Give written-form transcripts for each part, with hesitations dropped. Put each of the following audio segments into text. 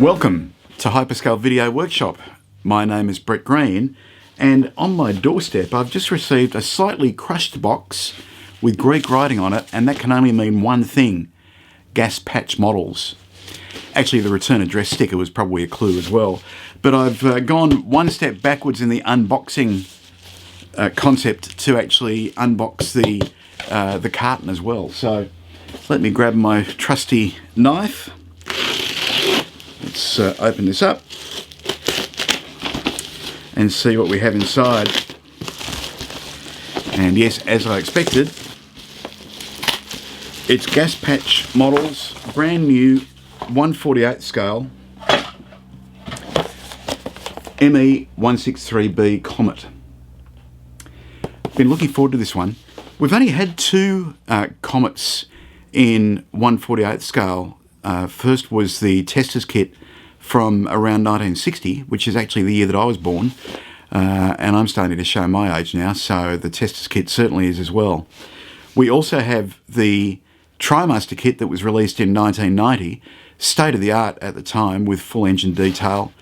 Welcome to HyperScale Video Workshop. My name is Brett Green, and on my doorstep I've just received a slightly crushed box with Greek writing on it, and that can only mean one thing: gas patch models. Actually, the return address sticker was probably a clue as well, but I've gone one step backwards in the unboxing concept to actually unbox the carton as well. So let me grab my trusty knife. Let's open this up and see what we have inside. And yes, as I expected, it's gas patch models, brand new 1/48 scale Me-163B Komet. Been looking forward to this one. We've only had two Komets in 1/48 scale. First was the testers kit from around 1960, which is actually the year that I was born, and I'm starting to show my age now, so the testers kit certainly is as well. We also have the TriMaster kit that was released in 1990, state of the art at the time, with full engine detail,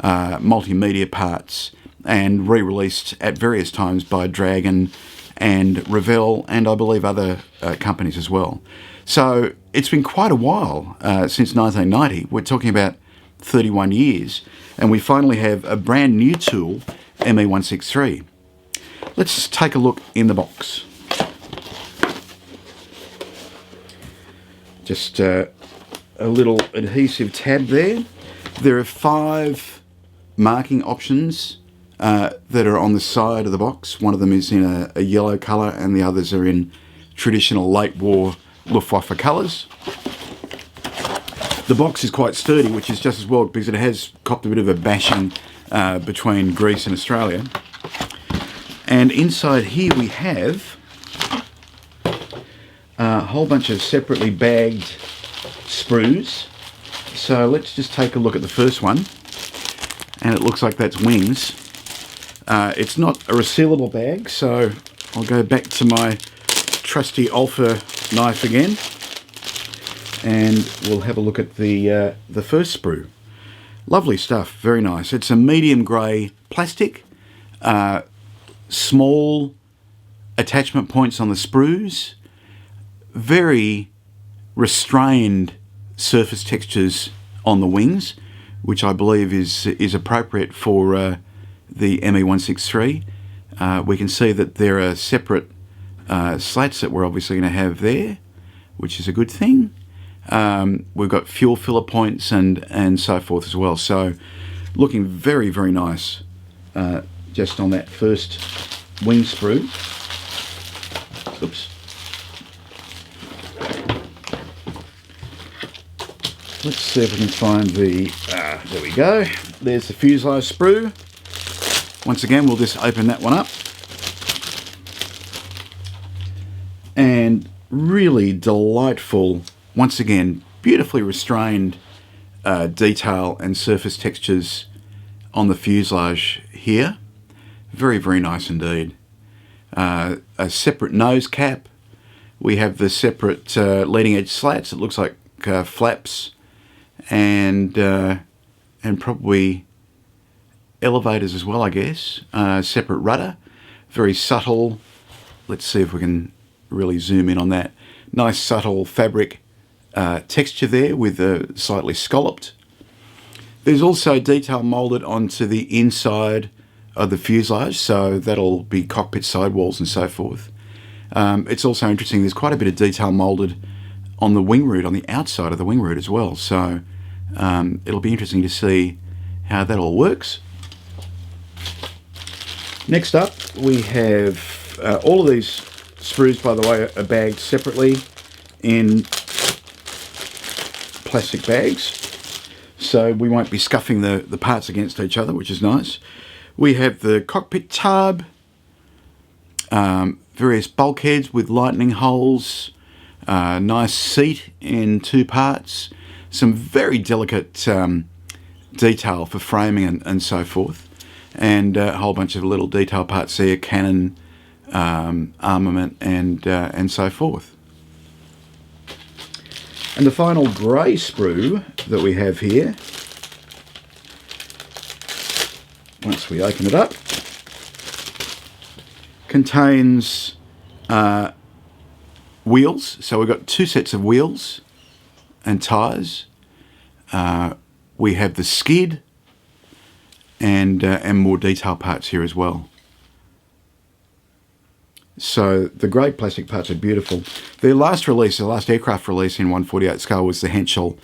multimedia parts, and re-released at various times by Dragon and Revell, and I believe other companies as well. So it's been quite a while since 1990. We're talking about 31 years, and we finally have a brand new tool, Me-163. Let's take a look in the box. Just a little adhesive tab there. There are 5 marking options that are on the side of the box. One of them is in a yellow colour, and the others are in traditional late war Luftwaffe colours. The box is quite sturdy, which is just as well, because it has copped a bit of a bashing between Greece and Australia. And inside here we have a whole bunch of separately bagged sprues. So let's just take a look at the first one, and it looks like that's wings. It's not a resealable bag, so I'll go back to my trusty Alpha knife again, and we'll have a look at the first sprue. Lovely stuff, very nice. It's a medium grey plastic, small attachment points on the sprues, very restrained surface textures on the wings, which I believe is appropriate for the Me-163. We can see that there are separate slats that we're obviously going to have there, which is a good thing. We've got fuel filler points and so forth as well. So looking very, very nice just on that first wing sprue. Oops. Let's see if we can find the, there we go. There's the fuselage sprue. Once again, we'll just open that one up. And really delightful, once again, beautifully restrained detail and surface textures on the fuselage here. Very, very nice indeed. A separate nose cap. We have the separate leading edge slats. It looks like flaps and probably elevators as well, I guess. Separate rudder. Very subtle. Let's see if we can really zoom in on that. Nice subtle fabric texture there with a slightly scalloped. There's also detail moulded onto the inside of the fuselage, so that'll be cockpit sidewalls and so forth. It's also interesting, there's quite a bit of detail moulded on the wing root, on the outside of the wing root as well, so it'll be interesting to see how that all works. Next up we have all of these sprues, by the way, are bagged separately in plastic bags, so we won't be scuffing the parts against each other, which is nice. We have the cockpit tub, various bulkheads with lightning holes, nice seat in 2 parts, some very delicate detail for framing and so forth, and a whole bunch of little detail parts there, cannon, armament, and so forth. And the final grey sprue that we have here once we open it up. Contains wheels. So we've got 2 sets of wheels and tyres. We have the skid and more detail parts here as well. So the grey plastic parts are beautiful. Their last release, the last aircraft release in 1/48 scale was the Henschel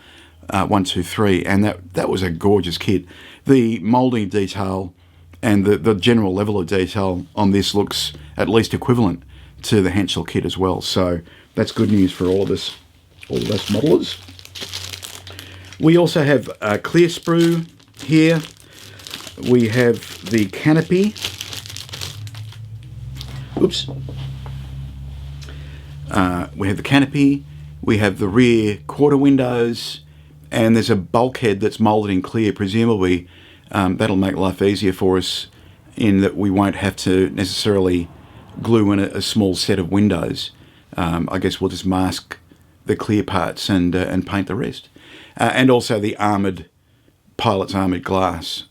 123, and that was a gorgeous kit. The moulding detail and the general level of detail on this looks at least equivalent to the Henschel kit as well. So that's good news for all of us modelers. We also have clear sprue here. We have the canopy. Oops. We have the canopy. We have the rear quarter windows, and there's a bulkhead that's moulded in clear. Presumably, that'll make life easier for us in that we won't have to necessarily glue in a small set of windows. I guess we'll just mask the clear parts and paint the rest. And also the pilot's armoured glass,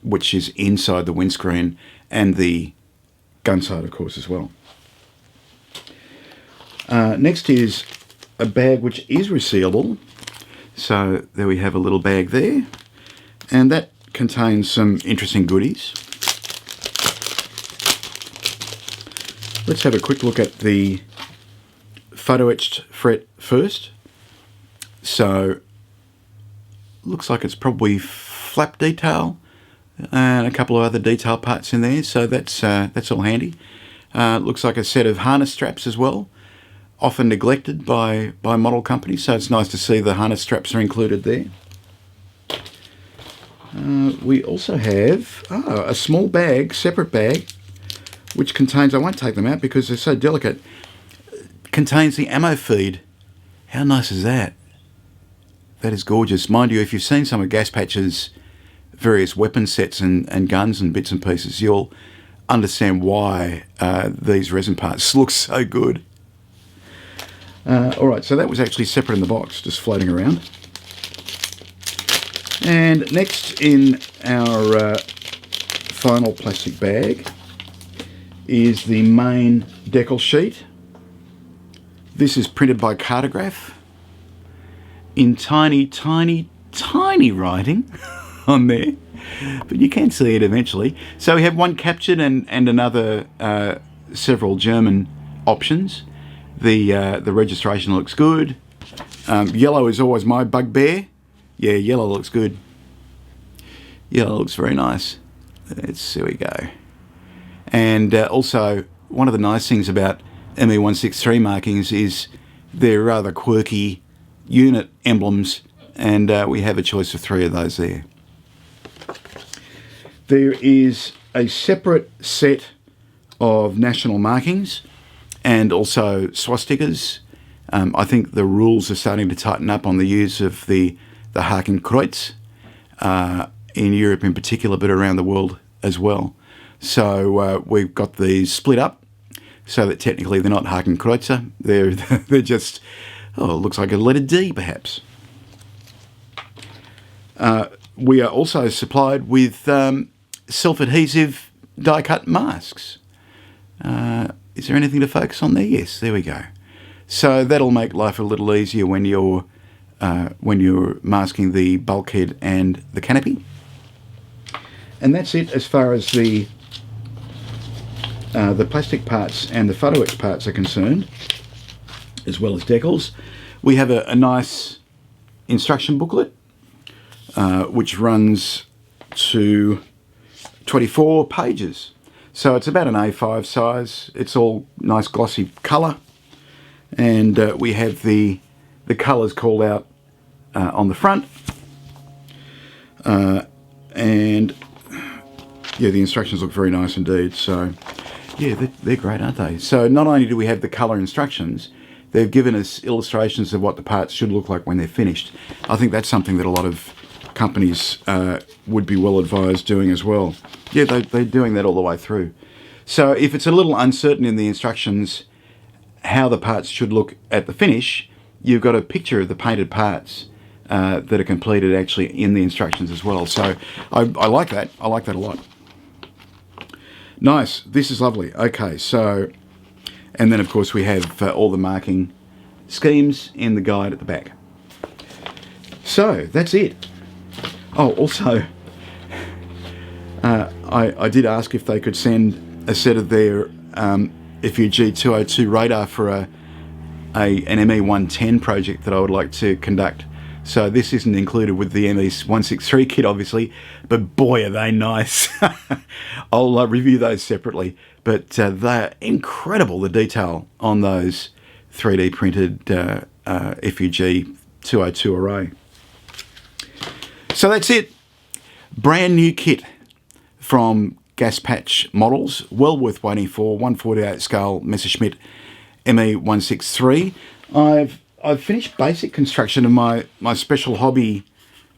which is inside the windscreen, and the gun side, of course, as well. Next is a bag which is resealable. So there we have a little bag there, and that contains some interesting goodies. Let's have a quick look at the photo etched fret first. So looks like it's probably flap detail and a couple of other detail parts in there, so that's all handy. Looks like a set of harness straps as well, often neglected by model companies, so it's nice to see the harness straps are included there. We also have a small bag, separate bag, which contains, I won't take them out because they're so delicate, contains the ammo feed. How nice is that? That is gorgeous. Mind you, if you've seen some of Gaspatch's various weapon sets and guns and bits and pieces, you'll understand why these resin parts look so good. Alright, so that was actually separate in the box, just floating around. And next in our final plastic bag is the main Decal sheet. This is printed by Cartograph in tiny, tiny, tiny writing on there, but you can see it eventually. So we have one captured and another several German options. The registration looks good. Yellow is always my bugbear. Yeah, yellow looks good. Yellow looks very nice. There we go. And also, one of the nice things about ME163 markings is they're rather quirky unit emblems, and we have a choice of 3 of those there. There is a separate set of national markings and also swastikas. I think the rules are starting to tighten up on the use of the Hakenkreuz in Europe in particular, but around the world as well. So we've got these split up so that technically they're not Hakenkreuzer. They're just, it looks like a letter D perhaps. We are also supplied with self-adhesive die-cut masks. Is there anything to focus on there? Yes, there we go. So that'll make life a little easier when you're masking the bulkhead and the canopy. And that's it as far as the plastic parts and the photo etch parts are concerned, as well as decals. We have a nice instruction booklet which runs to 24 pages. So it's about an A5 size. It's all nice glossy colour, and we have the colours called out on the front, and yeah, the instructions look very nice indeed. So yeah, they're great, aren't they? So not only do we have the colour instructions, they've given us illustrations of what the parts should look like when they're finished. I think that's something that a lot of companies would be well advised doing as well. Yeah, they're doing that all the way through. So if it's a little uncertain in the instructions how the parts should look at the finish, you've got a picture of the painted parts that are completed actually in the instructions as well. So I like that. I like that a lot. Nice. This is lovely. Okay, so, and then of course we have all the marking schemes in the guide at the back. So that's it. Oh, also, I did ask if they could send a set of their FUG-202 radar for an ME-110 project that I would like to conduct. So this isn't included with the ME-163 kit, obviously, but boy, are they nice. I'll review those separately, but they're incredible, the detail on those 3D printed FUG-202 array. So that's it. Brand new kit from Gas Patch Models, well worth waiting for. 1/48 scale Messerschmitt Me-163. I've finished basic construction of my special hobby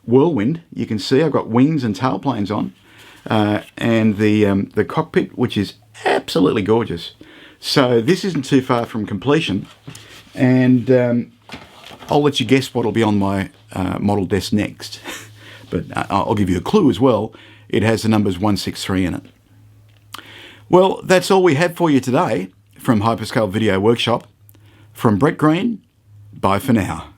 Whirlwind. You can see I've got wings and tailplanes on, and the cockpit, which is absolutely gorgeous. So this isn't too far from completion, and I'll let you guess what'll be on my model desk next. But I'll give you a clue as well. It has the numbers 163 in it. Well, that's all we have for you today from HyperScale Video Workshop. From Brett Green, bye for now.